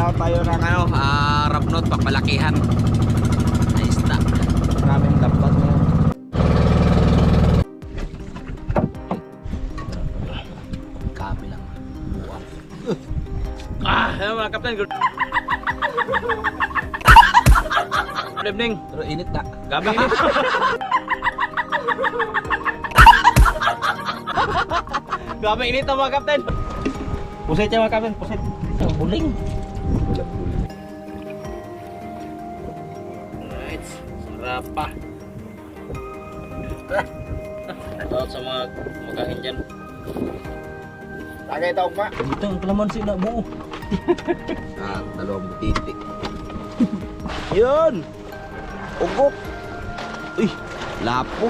Alaw tayo ng ano, rapnot, papalakihan. Ayos na. Maraming dapat na. Kape lang. Buwang. Ano mga kapten? Good evening. Pero init na. Gabi init. Gabi init na mga kapten. Pusit siya mga kapten, pusit. Ang buling. Alright, sarap pa. Shoutout sa mga kumakain dyan. Tagay tawag pa. Ito ang kalamansi na buo. Dalawang butiti. Yun! Ugok! Uy! Lapo!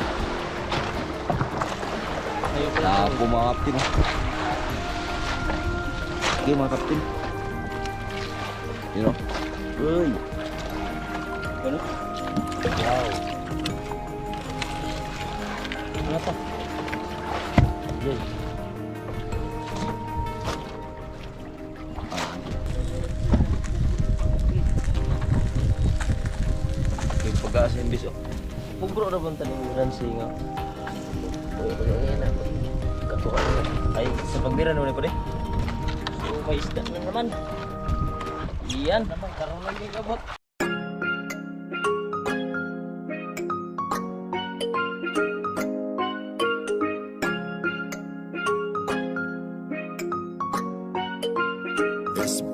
Lapo mga kapten. Sige mga kapten. Yun o. Uy! Ano? Wow! Ano pa? Yun. Yung pag-aasin bis o. Pugro na bang taning ransi nga? Ay, sa pagbiran naman ko rin. So, may isda na naman. Iyan naman, karoon lang yung kabot.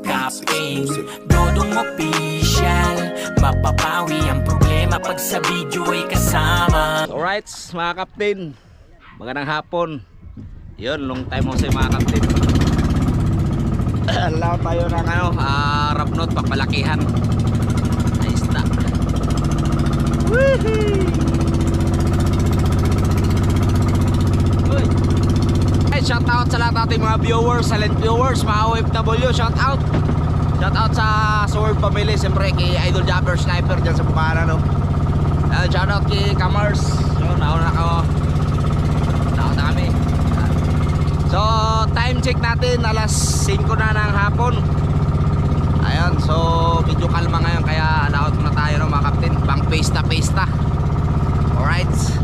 Kaping Dodong Official, mapapawi ang problema pag sa video ay kasama. Alright mga kapten, magandang hapon. Yun, long time mo sa mga kapten. Alaw tayo ng ano, rapnot, papalakihan. Ayos na. Hey, shout out sa lahat nating mga viewers, silent viewers, mga OFW, shout out. Shout out sa Sword Family, siyempre kay Idol Jabber Sniper dyan sa Bukana, no? Shout out kay Kamars. Yun, nauna na kami. So, time check natin, alas 5 na ng hapon. Ayan, so medyo kalma ngayon, kaya alaot na tayo ng mga kapten. Pang pesta. Alright.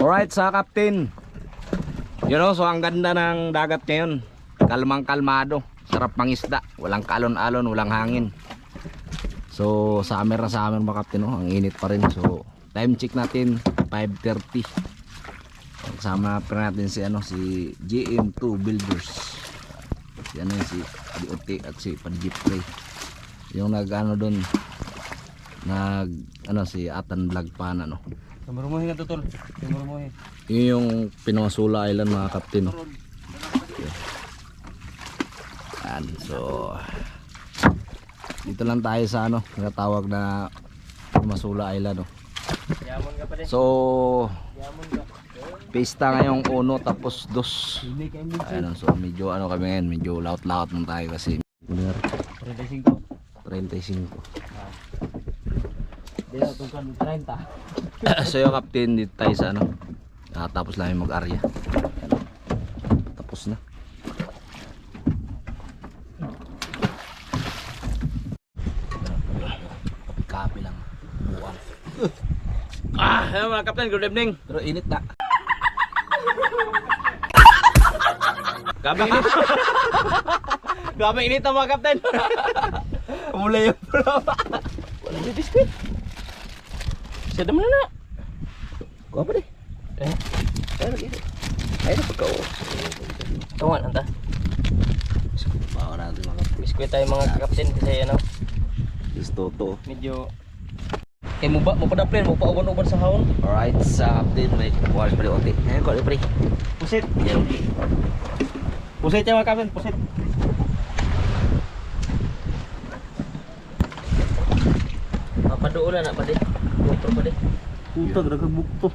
Alright sa kapten. You know, so ang ganda ng dagat ngayon. Kalmang kalmado. Sarap mangisda. Walang kalon-alon, walang hangin. So summer na summer mga kapten, no? Ang init pa rin. So time check natin 5:30. Kasama pa natin si si GM2 Builders. Si si DOT at si Panjipre. Yung doon si Atan Vlog Pan Sumurumuhin nga tutol. Sumurumuhin. Yun yung Pinomasula Island mga kapten, no? Yan, so dito lang tayo sa natawag na Pinomasula Island, no? Yamon ka pa din. So Yamon ka. pista ngayong 1 tapos 2. Hindi kayo mo. Ayun, so medyo kami ngayon, medyo laot-laot lang tayo kasi 35. 35. Hindi na itong 30. So yung captain dito tayo sa tapos lang yung mag-arya. Tapos na. Kape lang. Buwang. Hello mga kapten, good evening. Pero init na. Gabi init. Gabi init na mga kapten. Kumulay yung bro. Wala yung biskuit. Sada mo na. Kuha pa deh. Ayun lagi. Ayun na pagka Tungan anta. bawa natin mga kapten. Biskuit tayo mga kapten kasi Gusto to. medyo mo pa plan mo pa uban-uban sa hawon. Alright, sa captain may kuha pa rin ote. Ayun ko pre. Pusit. Yan. Pusit ya mga kapten, pusit. Papaduulan na pa din. Motor pa din. Puta, grabe bukto.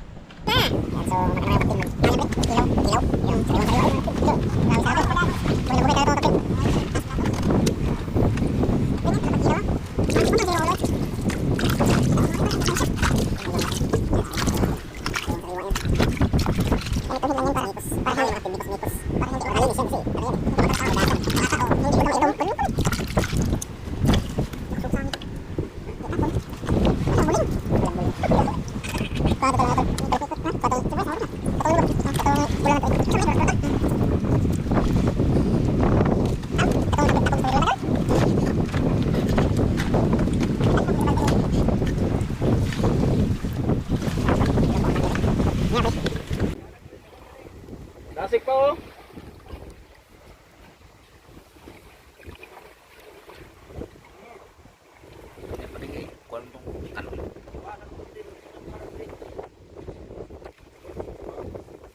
Nasik pa oh.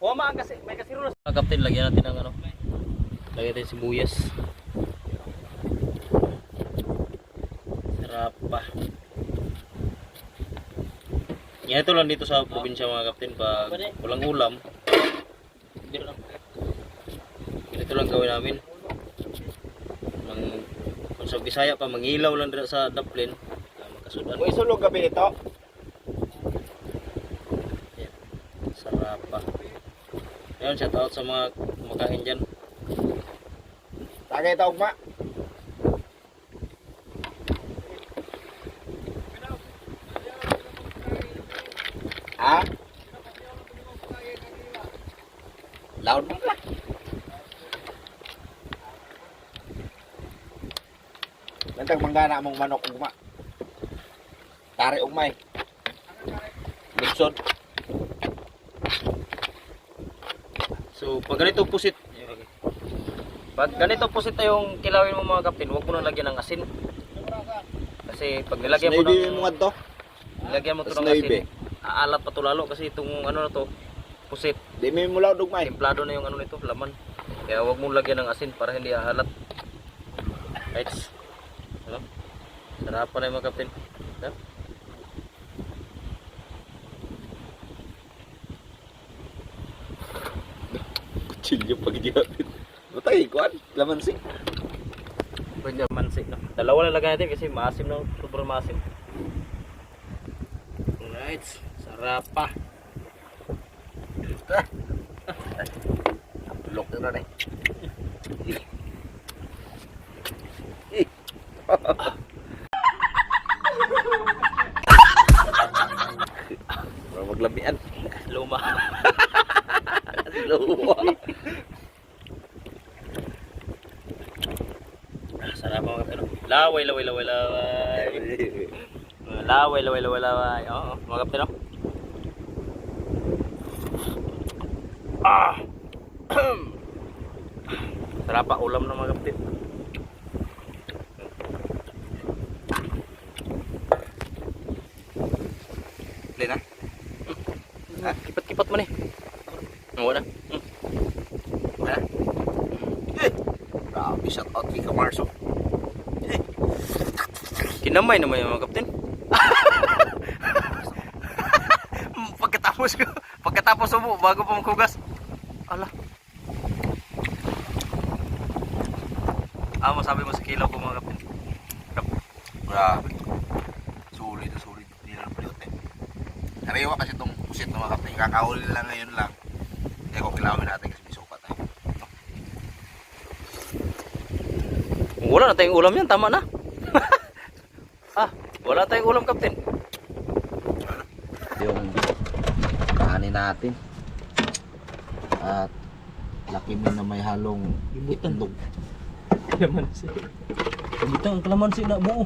Wama kasi may kasirulos. Kapten, lagyan natin ng lagyan natin sibuyas. Sarap pa. Yan ito lang dito sa probinsya mga kapten pag walang ulam. Ganito lang gawin namin. Kung sa Bisaya pa mangilaw lang dito sa Dublin. Magkasudan. May sulog gabi ito. Yan. Sarap pa. Ayun, shout out sa mga kumakain dyan. Tagay taog ma. Ha? Loud mo pala. Nantang manggana mong manok ugma. Tari ugmay. Lutsod. So, pag ganito pusit, yung kilawin mo mga kapten, huwag mo nang lagyan ng asin. Kasi pag nilagyan mo Snavy ng mo nga to. nilagyan mo to ng Snavy. asin, aalat pa to lalo kasi itong na to, pusit, Di may mulaw ugmay. templado na yung nito, laman. Kaya huwag mo lagyan ng asin para hindi ahalat. Right? Sarapan na yung mga kapten. Kutsilyo pag diapit. Matay kuan, laman si. Pwede mansik na. Dalawa lang lagyan natin kasi maasim na, sobrang maasim. Alright, sarap pa. Lok na rin. Maglabian. Luma. Luma. Sarap mga kapten. Laway. Laway, laway, laway, laway. Oo, mga kapten, no? Ah! Sarap pa ulam ng mga kapten. Play na. Kipat-kipat mo ni. Wala. Wala. Grabe, shout out kay Kamarso. Kinamay naman yung mga kapten. Pagkatapos mo, bago pa maghugas. Ala. Masabi mo sa kilaw ko mga kapten. Grabe. Sulit na sulit. Hindi na napaliwote. Nariwa kasi itong pusit ng mga kapatid. Kakahuli lang ngayon lang. Kaya kung kilawin natin kasi may sukat tayo. Kung wala na tayong ulam yan, tama na. Wala tayong ulam kapten. Yung kanin natin. At laki mo na may halong itlog. Kalamansi. Ibutang ang kalamansi na buo.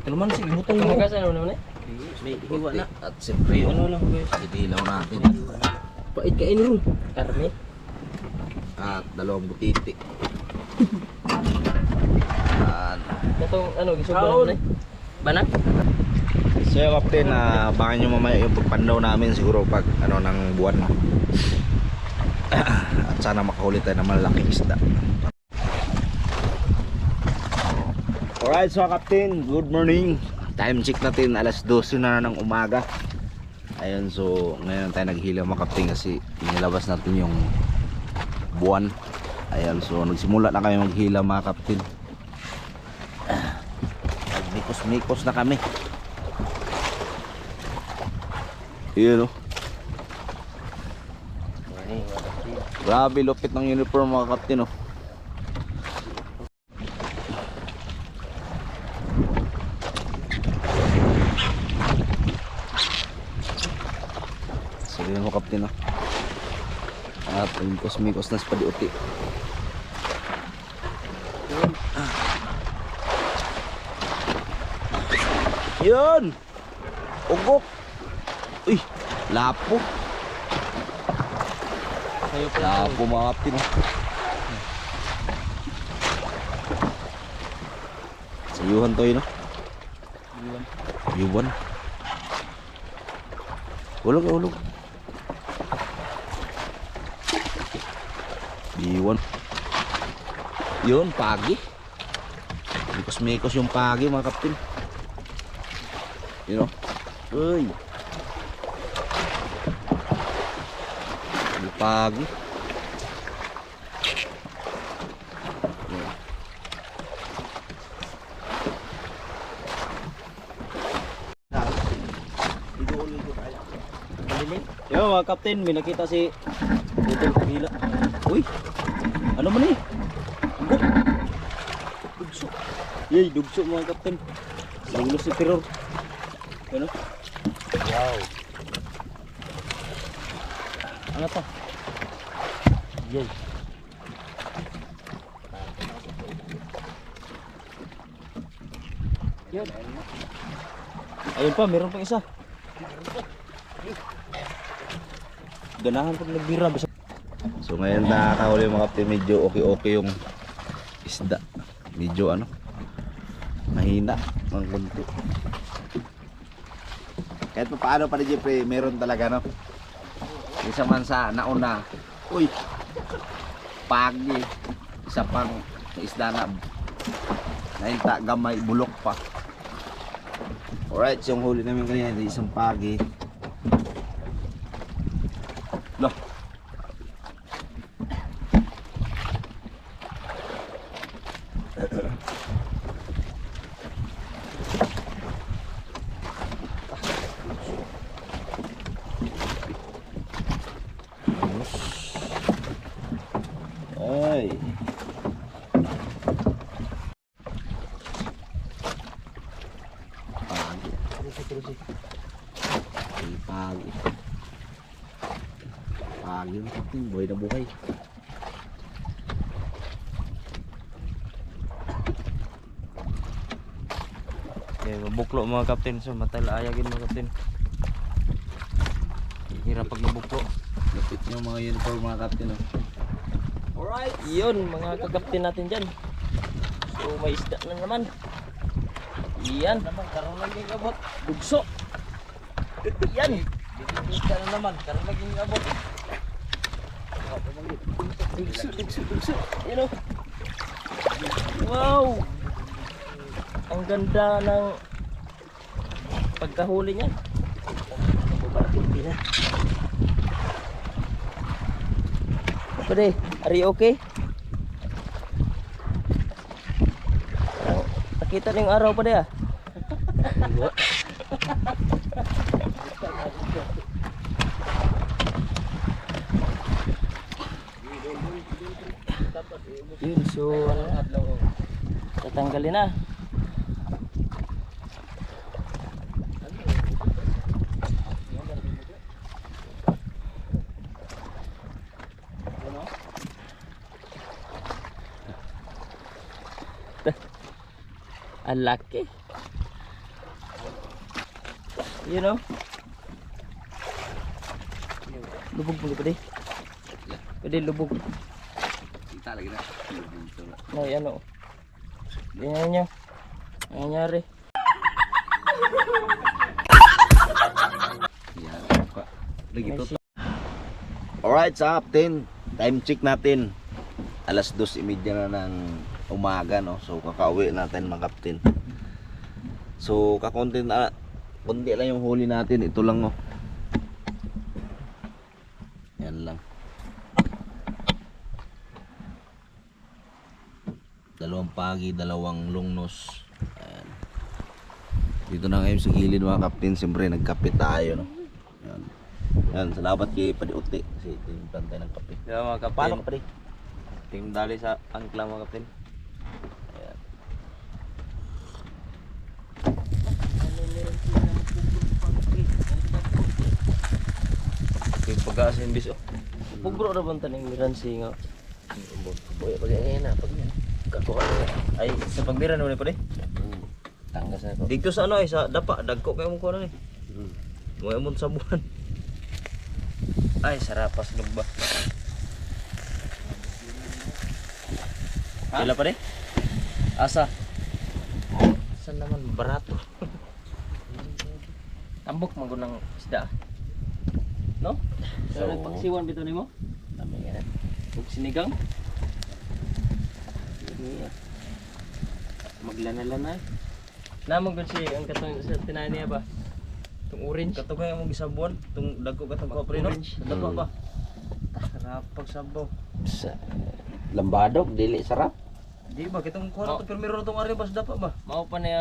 Kalamansi, ibutang mo. Kasi ano naman eh? May hiwa na. At siyempre yung Ano lang guys? dilaw natin. Pait kain ron. Karne. At dalawang butiti. At Itong ano, gisugbo naman eh. Banak? so yung kapatid, abangan nyo mamaya yung pagpandaw namin siguro pag ano ng buwan. At sana makahuli tayo ng malaking isda. Alright, so Captain, good morning. Time check natin, alas 12 na ng umaga. Ayun, so ngayon tayo naghila mga Captain kasi inilabas natin yung buwan. Ayun, so nagsimula na kami maghila mga Captain. Nagmikos-mikos na kami. Yun o. Grabe lupit ng uniform mga Captain oh. Sige mo Captain oh. At mikos-mikos na sa padiuti. Yun! Ugok! Uy! Lapo! Lapo mga Captain oh. Sayuhan to yun oh. Yuban. Ulog, ulog. Iwan. Yun, pagi. Mikos-mikos yung pagi mga Captain. You know? Uy. Yung pagi. Yo mga kapten, may nakita si Utol Kabila. Uy, ano man eh? Dugso. Yay, dugso mga kapten. Lulo si terror. Ano? Wow. Ano to? Yay. Yan. Ayun pa, meron pang isa. Ganahan pag nagbira. So ngayon nakakahuli mga Captain, medyo okay yung isda. Medyo ano, mahina ang kunti. Kahit pa paano pa rin Jeffrey, meron talaga no. Isa man sa nauna, uy, pagi, isa pang isda na nainta, gamay, bulok pa. Alright, so yung huli namin kanina, isang pagi. Loh. Ay. Pagi. Pagi yung Captain, buhay na buhay. Okay, mabuklo mga kapten. So matay laayagin mga kapten. Hirap pag nabuklo. Lapit nyo mga uniform mga kapten. Oh. Alright, yun mga kagapten natin dyan. So may isda na naman. Yan. Karoon lagi abot. Dugso. Yan. Isda na naman. Karoon lagi abot. Dugso. Yan o. Wow. Ang ganda ng pagkahuli niyan. Pwede, are you okay? Nakita na yung araw pa dia. Yun, so ano, tatanggalin na. Ang laki. You know? Lubog mo pwede. Pwede lubog. Kita lagi na. Nay ano. Ganyan nyo. Nangyari. Yan. Lagi to. Alright, sa captain. Time check natin. Alas 2:30 na ng umaga, no? So kakauwi natin mga kapten. So kakonti na, kundi lang yung huli natin. Ito lang, no? Yan lang. Dalawang pagi, dalawang lungnos. Ayan. Dito na ngayon sa gilid mga kapten. Siyempre nagkape tayo, no? Yan. Yan, salamat kay Padiuti kasi tinimpan tayo ng kape. Diba mga kapten? Paano ka pare? Tingin dali sa angkla mga kapten. Ayan. Okay, pag-aasin bis oh. Pugro na bang taning miran singa? Boy, pag-ayan na, kakuha na. Ay, sa pagmiran mo ni pa Tanggas na ko. dito sa ano eh, sa dapa, dagko kayo mo ko na eh. Mo mo sa buwan. Ay, sarapas lugba. Kila pa rin? Asa? Saan naman? Barato. Tambok mo ng isda. No? So, So, pagsiwan bito nimo? Dami yan. Ug sinigang? Maglana-lana. Namang gud si ang katong sa tinahan niya ba? Tung orange. Katong ang gisabuan, tung dagko katong paprino. Dagko ba? Sarap pagsabaw. Sa lambadok, dili sarap. Di ba kitong kuha to permiro tong ari bas dapa ba? Mao pa niya